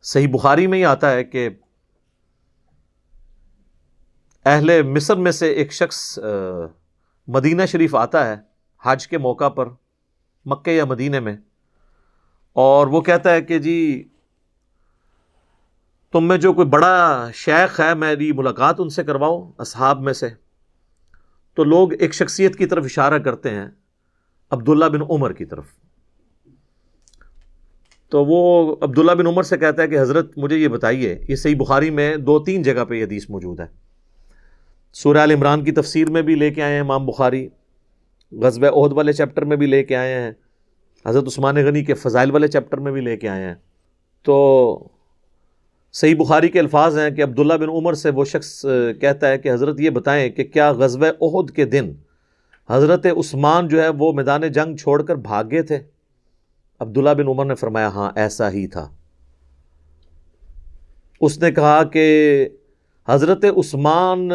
صحیح بخاری میں ہی آتا ہے کہ اہل مصر میں سے ایک شخص مدینہ شریف آتا ہے حج کے موقع پر، مکہ یا مدینے میں، اور وہ کہتا ہے کہ جی تم میں جو کوئی بڑا شیخ ہے میری ملاقات ان سے کرواؤ اصحاب میں سے۔ تو لوگ ایک شخصیت کی طرف اشارہ کرتے ہیں، عبداللہ بن عمر کی طرف۔ تو وہ عبداللہ بن عمر سے کہتا ہے کہ حضرت مجھے یہ بتائیے، یہ صحیح بخاری میں 2-3 جگہ پہ یہ حدیث موجود ہے، سورہ آل عمران کی تفسیر میں بھی لے کے آئے ہیں امام بخاری، غزوہ احد والے چیپٹر میں بھی لے کے آئے ہیں، حضرت عثمان غنی کے فضائل والے چیپٹر میں بھی لے کے آئے ہیں۔ تو صحیح بخاری کے الفاظ ہیں کہ عبداللہ بن عمر سے وہ شخص کہتا ہے کہ حضرت یہ بتائیں کہ کیا غزوہ احد کے دن حضرت عثمان جو ہے وہ میدان جنگ چھوڑ کر بھاگ گئے تھے؟ عبداللہ بن عمر نے فرمایا ہاں ایسا ہی تھا۔ اس نے کہا کہ حضرت عثمان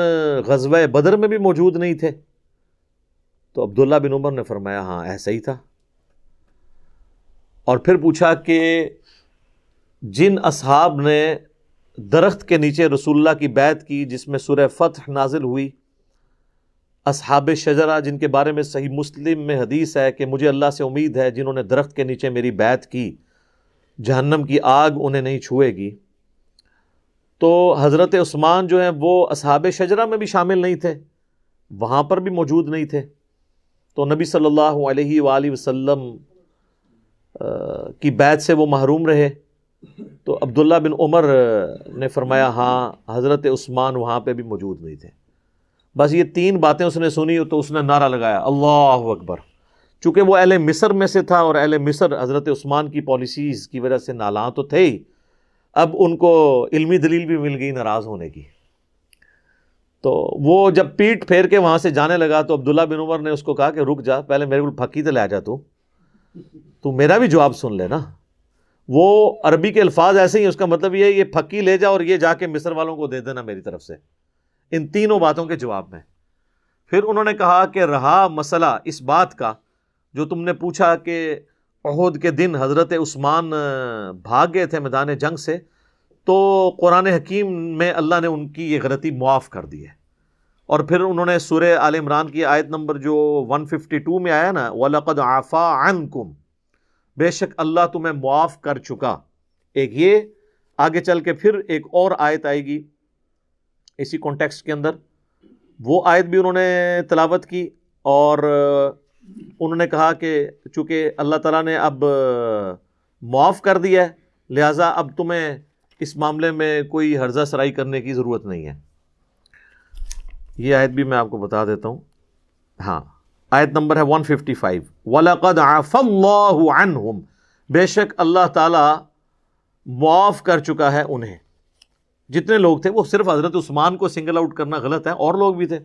غزوہ بدر میں بھی موجود نہیں تھے؟ تو عبداللہ بن عمر نے فرمایا ہاں ایسا ہی تھا۔ اور پھر پوچھا کہ جن اصحاب نے درخت کے نیچے رسول اللہ کی بیعت کی جس میں سورہ فتح نازل ہوئی، اصحاب شجرہ جن کے بارے میں صحیح مسلم میں حدیث ہے کہ مجھے اللہ سے امید ہے جنہوں نے درخت کے نیچے میری بیعت کی جہنم کی آگ انہیں نہیں چھوئے گی، تو حضرت عثمان جو ہیں وہ اصحاب شجرہ میں بھی شامل نہیں تھے، وہاں پر بھی موجود نہیں تھے، تو نبی صلی اللہ علیہ وآلہ وسلم کی بیعت سے وہ محروم رہے۔ تو عبداللہ بن عمر نے فرمایا ہاں حضرت عثمان وہاں پہ بھی موجود نہیں تھے۔ بس یہ 3 باتیں اس نے سنی تو اس نے نعرہ لگایا اللہ اکبر۔ چونکہ وہ اہل مصر میں سے تھا اور اہل مصر حضرت عثمان کی پالیسیز کی وجہ سے نالاں تو تھے ہی، اب ان کو علمی دلیل بھی مل گئی ناراض ہونے کی۔ تو وہ جب پیٹ پھیر کے وہاں سے جانے لگا تو عبداللہ بن عمر نے اس کو کہا کہ رک جا، پہلے میرے کو پھکی تو لے جا، تو میرا بھی جواب سن لے نا۔ وہ عربی کے الفاظ ایسے ہی، اس کا مطلب یہ پھکی لے جا اور یہ جا کے مصر والوں کو دے دینا میری طرف سے، ان 3 باتوں کے جواب میں۔ پھر انہوں نے کہا کہ رہا مسئلہ اس بات کا جو تم نے پوچھا کہ احد کے دن حضرت عثمان بھاگ گئے تھے میدان جنگ سے، تو قرآن حکیم میں اللہ نے ان کی یہ غلطی معاف کر دی ہے۔ اور پھر انہوں نے سورہ آل عمران کی آیت نمبر جو 152 میں آیا نا وَلَقَدْ عَفَا عَنْكُمْ، بے شک اللہ تمہیں معاف کر چکا، ایک یہ آگے چل کے پھر ایک اور آیت آئے گی اسی کانٹیکسٹ کے اندر، وہ آیت بھی انہوں نے تلاوت کی، اور انہوں نے کہا کہ چونکہ اللہ تعالیٰ نے اب معاف کر دیا ہے لہٰذا اب تمہیں اس معاملے میں کوئی ہرزہ سرائی کرنے کی ضرورت نہیں ہے۔ یہ آیت بھی میں آپ کو بتا دیتا ہوں، ہاں آیت نمبر ہے 155 وَلَقَدْ عَفَا اللَّهُ عَنْهُمْ، بے شک اللہ تعالیٰ معاف کر چکا ہے انہیں۔ جتنے لوگ تھے، وہ صرف حضرت عثمان کو سنگل آؤٹ کرنا غلط ہے، اور لوگ بھی تھے،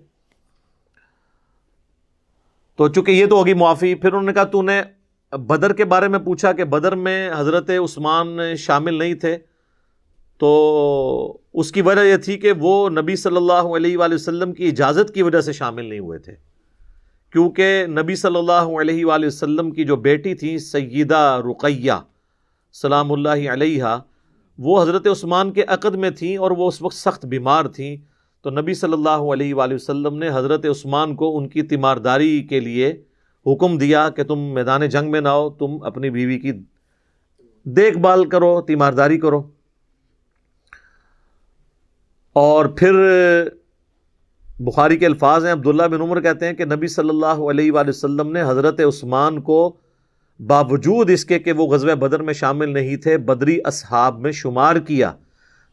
تو چونکہ یہ تو ہوگی معافی۔ پھر انہوں نے کہا تو نے بدر کے بارے میں پوچھا کہ بدر میں حضرت عثمان شامل نہیں تھے، تو اس کی وجہ یہ تھی کہ وہ نبی صلی اللہ علیہ وآلہ وسلم کی اجازت کی وجہ سے شامل نہیں ہوئے تھے، کیونکہ نبی صلی اللہ علیہ وآلہ وسلم کی جو بیٹی تھی سیدہ رقیہ سلام اللہ علیہا، وہ حضرت عثمان کے عقد میں تھیں اور وہ اس وقت سخت بیمار تھیں، تو نبی صلی اللہ علیہ وآلہ وسلم نے حضرت عثمان کو ان کی تیمارداری کے لیے حکم دیا کہ تم میدان جنگ میں نہ ہو، تم اپنی بیوی کی دیکھ بھال کرو، تیمارداری کرو۔ اور پھر بخاری کے الفاظ ہیں، عبداللہ بن عمر کہتے ہیں کہ نبی صلی اللہ علیہ وآلہ وسلم نے حضرت عثمان کو باوجود اس کے کہ وہ غزوہ بدر میں شامل نہیں تھے بدری اصحاب میں شمار کیا،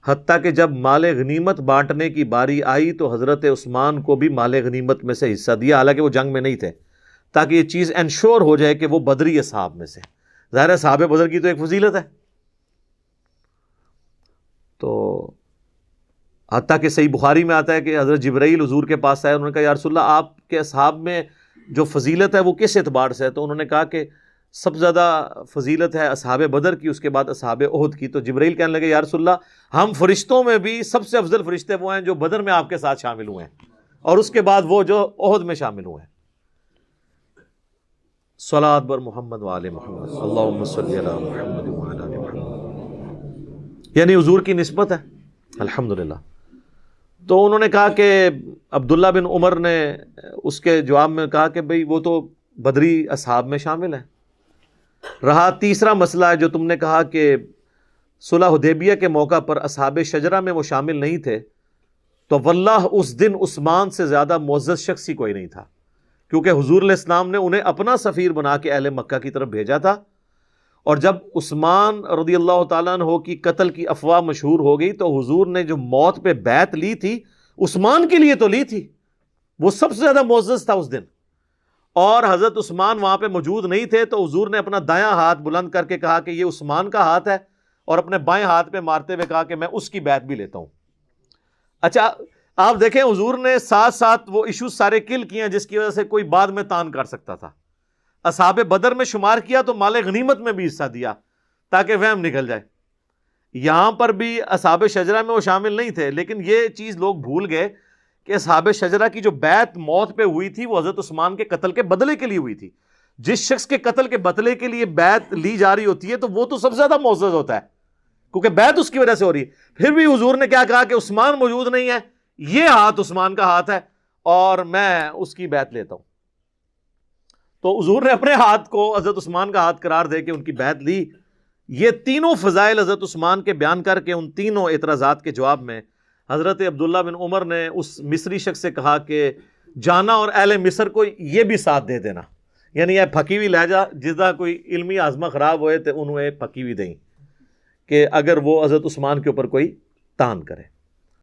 حتیٰ کہ جب مال غنیمت بانٹنے کی باری آئی تو حضرت عثمان کو بھی مال غنیمت میں سے حصہ دیا، حالانکہ وہ جنگ میں نہیں تھے، تاکہ یہ چیز انشور ہو جائے کہ وہ بدری اصحاب میں سے۔ ظاہر ہے صحابہ بدر کی تو ایک فضیلت ہے، تو حتیٰ کہ صحیح بخاری میں آتا ہے کہ حضرت جبرائیل حضور کے پاس آئے، انہوں نے کہا یا رسول اللہ آپ کے اصحاب میں جو فضیلت ہے وہ کس اعتبار سے ہے؟ تو انہوں نے کہا کہ سب سے زیادہ فضیلت ہے اصحاب بدر کی، اس کے بعد اصحاب احد کی۔ تو جبرائیل کہنے لگے یا رسول اللہ ہم فرشتوں میں بھی سب سے افضل فرشتے وہ ہیں جو بدر میں آپ کے ساتھ شامل ہوئے ہیں، اور اس کے بعد وہ جو احد میں شامل ہوئے ہیں۔ صلاۃ بر محمد وآل محمد اللہم صلی علی محمد وعلی آل محمد۔ یعنی حضور کی نسبت ہے. الحمدللہ. تو انہوں نے کہا کہ عبداللہ بن عمر نے اس کے جواب میں کہا کہ بھئی وہ تو بدری اصحاب میں شامل ہیں. رہا تیسرا مسئلہ ہے جو تم نے کہا کہ صلح حدیبیہ کے موقع پر اصحاب شجرہ میں وہ شامل نہیں تھے، تو واللہ اس دن عثمان سے زیادہ معزز شخص ہی کوئی نہیں تھا، کیونکہ حضور علیہ السلام نے انہیں اپنا سفیر بنا کے اہل مکہ کی طرف بھیجا تھا. اور جب عثمان رضی اللہ تعالیٰ عنہ کی قتل کی افواہ مشہور ہو گئی تو حضور نے جو موت پہ بیعت لی تھی عثمان کے لیے تو لی تھی، وہ سب سے زیادہ معزز تھا اس دن، اور حضرت عثمان وہاں پہ موجود نہیں تھے، تو حضور نے اپنا دایاں ہاتھ بلند کر کے کہا کہ یہ عثمان کا ہاتھ ہے، اور اپنے بائیں ہاتھ پہ مارتے ہوئے کہا کہ میں اس کی بیعت بھی لیتا ہوں. اچھا آپ دیکھیں حضور نے ساتھ ساتھ وہ ایشوز سارے کل کیے ہیں جس کی وجہ سے کوئی بعد میں تان کر سکتا تھا. اصحاب بدر میں شمار کیا تو مال غنیمت میں بھی حصہ دیا تاکہ وہم نکل جائے. یہاں پر بھی اصحاب شجرہ میں وہ شامل نہیں تھے، لیکن یہ چیز لوگ بھول گئے کہ اصحاب شجرہ کی جو بیعت موت پہ ہوئی تھی وہ حضرت عثمان کے قتل کے بدلے کے لیے ہوئی تھی. جس شخص کے قتل کے بدلے کے لیے بیعت لی جا رہی ہوتی ہے تو وہ تو سب سے زیادہ معزز ہوتا ہے، کیونکہ بیعت اس کی وجہ سے ہو رہی ہے. پھر بھی حضور نے کیا کہا کہ عثمان موجود نہیں ہے، یہ ہاتھ عثمان کا ہاتھ ہے اور میں اس کی بیعت لیتا ہوں. تو حضور نے اپنے ہاتھ کو حضرت عثمان کا ہاتھ قرار دے کے ان کی بیعت لی. یہ تینوں فضائل حضرت عثمان کے بیان کر کے ان تینوں اعتراضات کے جواب میں حضرت عبداللہ بن عمر نے اس مصری شخص سے کہا کہ جانا اور اہل مصر کو یہ بھی ساتھ دے دینا، یعنی یہ پھکی ہوئی لہجہ جسدا کوئی علمی آزما خراب ہوئے تو انہوں پھکی ہوئی دیں کہ اگر وہ حضرت عثمان کے اوپر کوئی تان کرے.